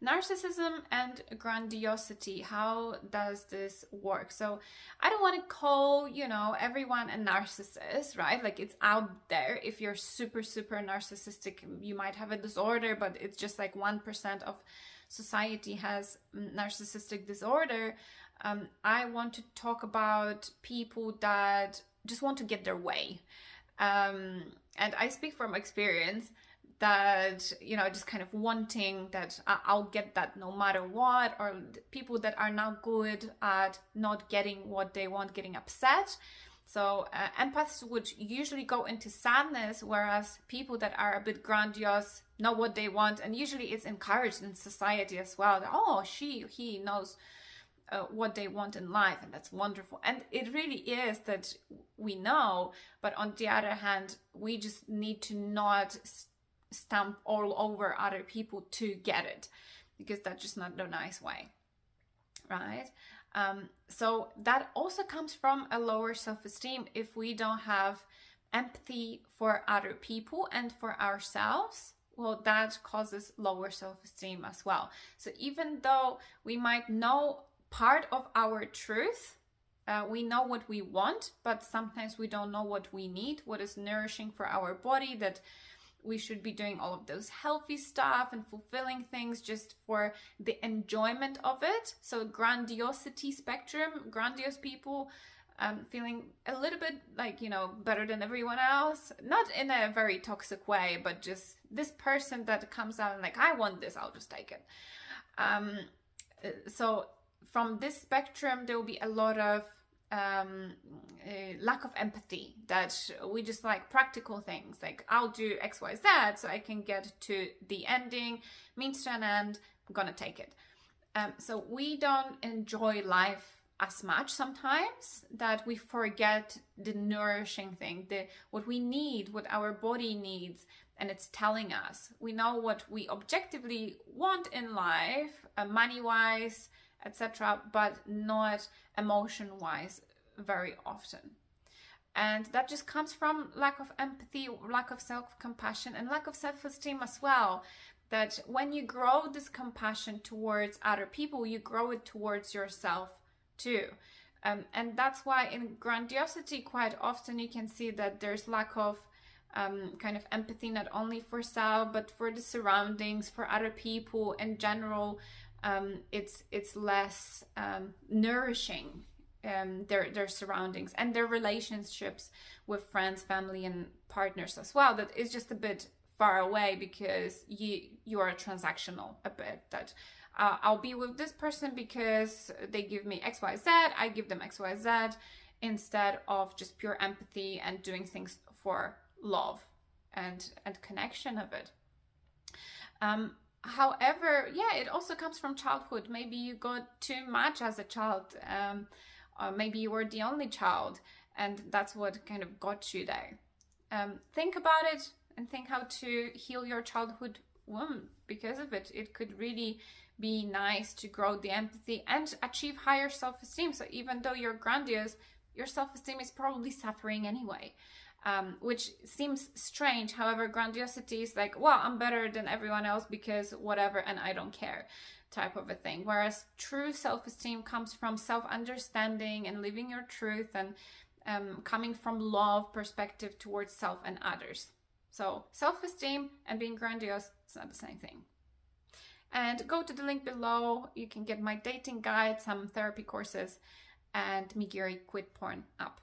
narcissism and grandiosity. How does this work? So I don't want to call, everyone a narcissist, right? Like, it's out there. If you're super narcissistic, you might have a disorder, but it's just like 1% of society has narcissistic disorder. I want to talk about people that just want to get their way. And I speak from experience that, just kind of wanting that I'll get that no matter what, or people that are now good at not getting what they want, getting upset. So empaths would usually go into sadness, whereas people that are a bit grandiose know what they want, and usually it's encouraged in society as well. That, oh, he knows what they want in life, and that's wonderful. And it really is that we know, but on the other hand, we just need to not stamp all over other people to get it, because that's just not the nice way, right? So that also comes from a lower self-esteem. If we don't have empathy for other people and for ourselves, well, that causes lower self-esteem as well. So even though we might know part of our truth, we know what we want, but sometimes we don't know what we need, what is nourishing for our body, that we should be doing all of those healthy stuff and fulfilling things just for the enjoyment of it. So grandiosity spectrum, grandiose people feeling a little bit like, better than everyone else, not in a very toxic way, but just this person that comes out and like, I want this, I'll just take it. So from this spectrum, there will be a lot of lack of empathy, that we just like practical things, like I'll do X, Y, Z so I can get to the ending, means to an end, I'm gonna take it. So we don't enjoy life as much sometimes, that we forget the nourishing thing, what we need, what our body needs, and it's telling us. We know what we objectively want in life, money-wise, etc., but not emotion-wise very often. And that just comes from lack of empathy, lack of self-compassion, and lack of self-esteem as well. That when you grow this compassion towards other people, you grow it towards yourself too. And that's why in grandiosity, quite often you can see that there's lack of kind of empathy, not only for self, but for the surroundings, for other people in general. It's less nourishing, their surroundings and their relationships with friends, family, and partners as well. That is just a bit far away, because you are transactional a bit. That I'll be with this person because they give me XYZ, I give them XYZ, instead of just pure empathy and doing things for love and connection of it. However, it also comes from childhood. Maybe you got too much as a child, or maybe you were the only child, and that's what kind of got you there. Think about it and think how to heal your childhood wound because of it. It could really be nice to grow the empathy and achieve higher self-esteem. So even though you're grandiose, your self-esteem is probably suffering anyway. Which seems strange. However, grandiosity is like, well, I'm better than everyone else because whatever, and I don't care type of a thing. Whereas true self-esteem comes from self-understanding and living your truth, and coming from love perspective towards self and others. So self-esteem and being grandiose, it's not the same thing. And go to the link below. You can get my dating guide, some therapy courses, and Migiri Quit Porn app.